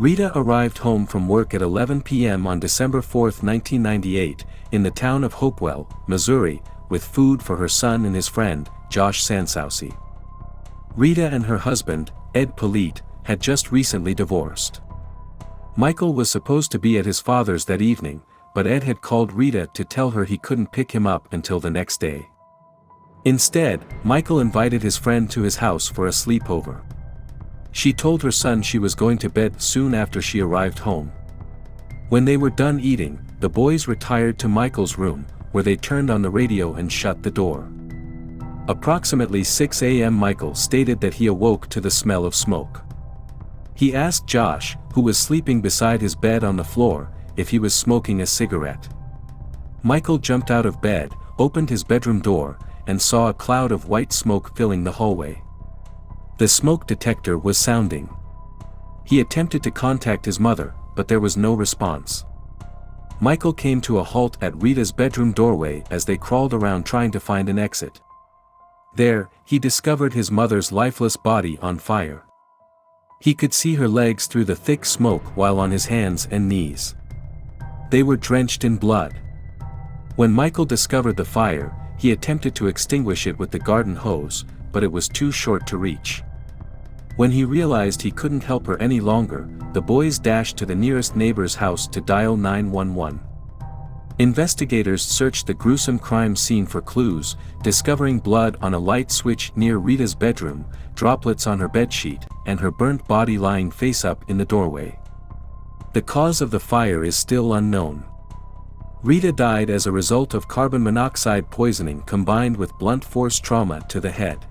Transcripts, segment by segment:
Rita arrived home from work at 11 p.m. on December 4, 1998, in the town of Hopewell, Missouri, with food for her son and his friend, Josh Sansouci. Rita and her husband, Ed Politte, had just recently divorced. Michael was supposed to be at his father's that evening, but Ed had called Rita to tell her he couldn't pick him up until the next day. Instead, Michael invited his friend to his house for a sleepover. She told her son she was going to bed soon after she arrived home. When they were done eating, the boys retired to Michael's room, where they turned on the radio and shut the door. Approximately 6 a.m. Michael stated that he awoke to the smell of smoke. He asked Josh, who was sleeping beside his bed on the floor, if he was smoking a cigarette. Michael jumped out of bed, opened his bedroom door, and saw a cloud of white smoke filling the hallway. The smoke detector was sounding. He attempted to contact his mother, but there was no response. Michael came to a halt at Rita's bedroom doorway as they crawled around trying to find an exit. There, he discovered his mother's lifeless body on fire. He could see her legs through the thick smoke while on his hands and knees. They were drenched in blood. When Michael discovered the fire, he attempted to extinguish it with the garden hose, but it was too short to reach. When he realized he couldn't help her any longer, the boys dashed to the nearest neighbor's house to dial 911. Investigators searched the gruesome crime scene for clues, discovering blood on a light switch near Rita's bedroom, droplets on her bedsheet, and her burnt body lying face up in the doorway. The cause of the fire is still unknown. Rita died as a result of carbon monoxide poisoning combined with blunt force trauma to the head.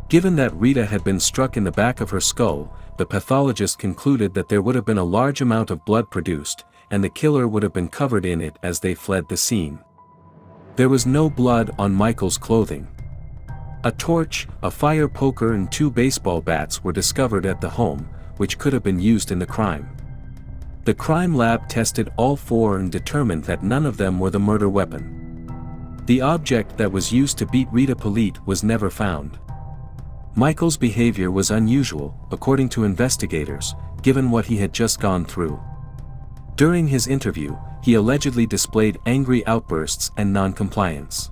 Given that Rita had been struck in the back of her skull, the pathologist concluded that there would have been a large amount of blood produced, and the killer would have been covered in it as they fled the scene. There was no blood on Michael's clothing. A torch, a fire poker and 2 baseball bats were discovered at the home, which could have been used in the crime. The crime lab tested all 4 and determined that none of them were the murder weapon. The object that was used to beat Rita Politte was never found. Michael's behavior was unusual, according to investigators, given what he had just gone through. During his interview, he allegedly displayed angry outbursts and non-compliance.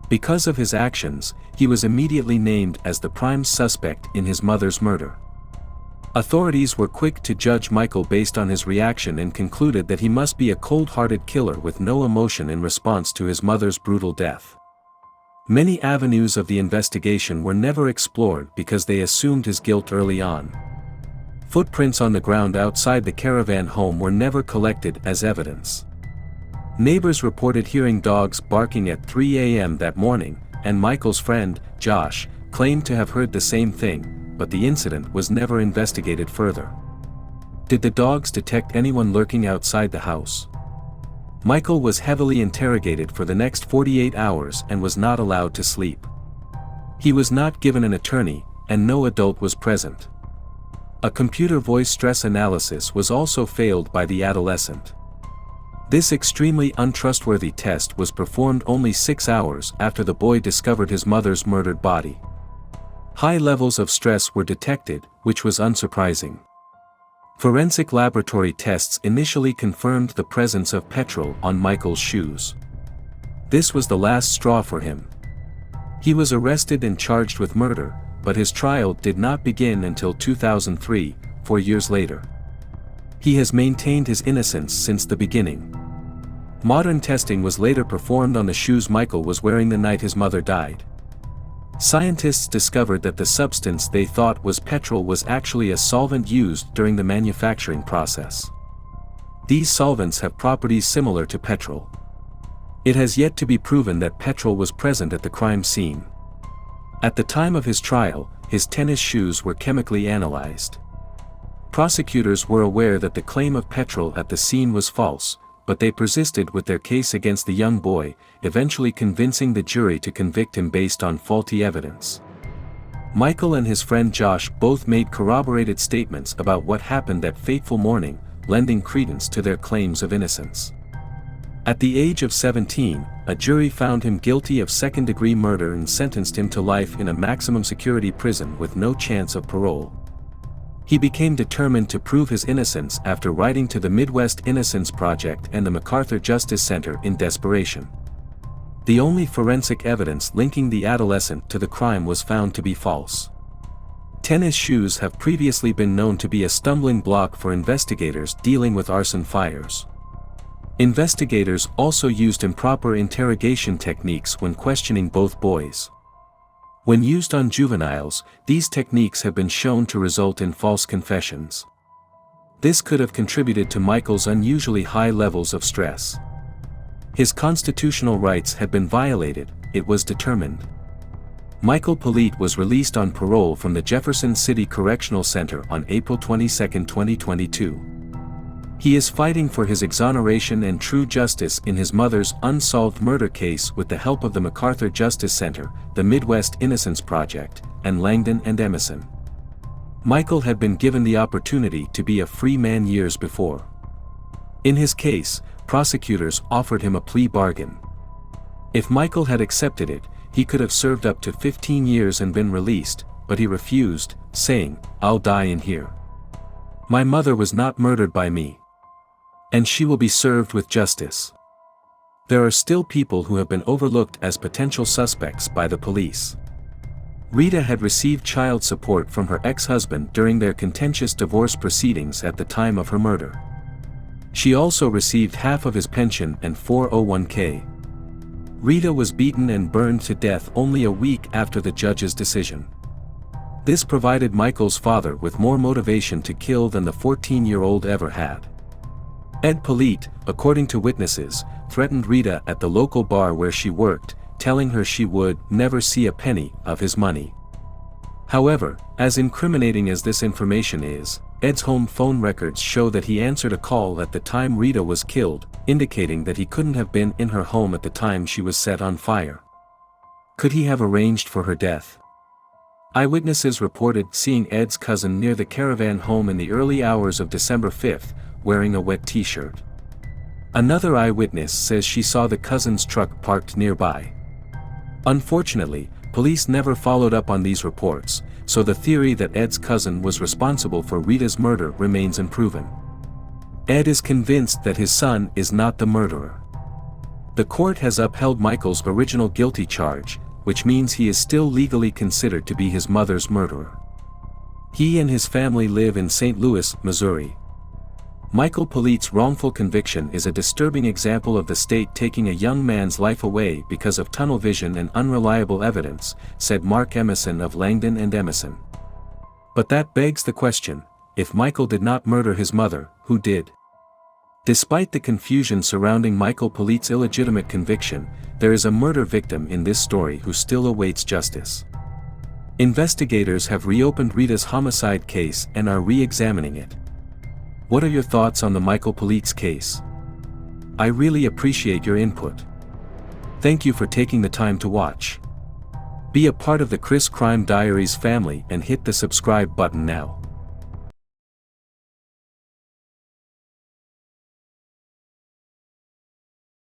Because of his actions, he was immediately named as the prime suspect in his mother's murder. Authorities were quick to judge Michael based on his reaction and concluded that he must be a cold-hearted killer with no emotion in response to his mother's brutal death. Many avenues of the investigation were never explored because they assumed his guilt early on. Footprints on the ground outside the caravan home were never collected as evidence. Neighbors reported hearing dogs barking at 3 a.m. that morning, and Michael's friend, Josh, claimed to have heard the same thing, but the incident was never investigated further. Did the dogs detect anyone lurking outside the house? Michael was heavily interrogated for the next 48 hours and was not allowed to sleep. He was not given an attorney, and no adult was present. A computer voice stress analysis was also failed by the adolescent. This extremely untrustworthy test was performed only 6 hours after the boy discovered his mother's murdered body. High levels of stress were detected, which was unsurprising. Forensic laboratory tests initially confirmed the presence of petrol on Michael's shoes. This was the last straw for him. He was arrested and charged with murder, but his trial did not begin until 2003, 4 years later. He has maintained his innocence since the beginning. Modern testing was later performed on the shoes Michael was wearing the night his mother died. Scientists discovered that the substance they thought was petrol was actually a solvent used during the manufacturing process. These solvents have properties similar to petrol. It has yet to be proven that petrol was present at the crime scene. At the time of his trial, his tennis shoes were chemically analyzed. Prosecutors were aware that the claim of petrol at the scene was false, but they persisted with their case against the young boy, eventually convincing the jury to convict him based on faulty evidence. Michael and his friend Josh both made corroborated statements about what happened that fateful morning, lending credence to their claims of innocence. At the age of 17, a jury found him guilty of second-degree murder and sentenced him to life in a maximum security prison with no chance of parole. He became determined to prove his innocence after writing to the Midwest Innocence Project and the MacArthur Justice Center in desperation. The only forensic evidence linking the adolescent to the crime was found to be false. Tennis shoes have previously been known to be a stumbling block for investigators dealing with arson fires. Investigators also used improper interrogation techniques when questioning both boys. When used on juveniles, these techniques have been shown to result in false confessions. This could have contributed to Michael's unusually high levels of stress. His constitutional rights had been violated, it was determined. Michael Politte was released on parole from the Jefferson City Correctional Center on April 22, 2022. He is fighting for his exoneration and true justice in his mother's unsolved murder case with the help of the MacArthur Justice Center, the Midwest Innocence Project, and Langdon and Emerson. Michael had been given the opportunity to be a free man years before. In his case, prosecutors offered him a plea bargain. If Michael had accepted it, he could have served up to 15 years and been released, but he refused, saying, "I'll die in here. My mother was not murdered by me. And she will be served with justice." There are still people who have been overlooked as potential suspects by the police. Rita had received child support from her ex-husband during their contentious divorce proceedings at the time of her murder. She also received half of his pension and 401k. Rita was beaten and burned to death only a week after the judge's decision. This provided Michael's father with more motivation to kill than the 14-year-old ever had. Ed Politte, according to witnesses, threatened Rita at the local bar where she worked, telling her she would never see a penny of his money. However, as incriminating as this information is, Ed's home phone records show that he answered a call at the time Rita was killed, indicating that he couldn't have been in her home at the time she was set on fire. Could he have arranged for her death? Eyewitnesses reported seeing Ed's cousin near the caravan home in the early hours of December 5, wearing a wet t-shirt. Another eyewitness says she saw the cousin's truck parked nearby. Unfortunately, police never followed up on these reports, so the theory that Ed's cousin was responsible for Rita's murder remains unproven. Ed is convinced that his son is not the murderer. The court has upheld Michael's original guilty charge, which means he is still legally considered to be his mother's murderer. He and his family live in St. Louis, Missouri. Michael Politte's wrongful conviction is a disturbing example of the state taking a young man's life away because of tunnel vision and unreliable evidence, said Mark Emerson of Langdon and Emerson. But that begs the question, if Michael did not murder his mother, who did? Despite the confusion surrounding Michael Politte's illegitimate conviction, there is a murder victim in this story who still awaits justice. Investigators have reopened Rita's homicide case and are re-examining it. What are your thoughts on the Michael Politte's case? I really appreciate your input. Thank you for taking the time to watch. Be a part of the Chris Crime Diaries family and hit the subscribe button now.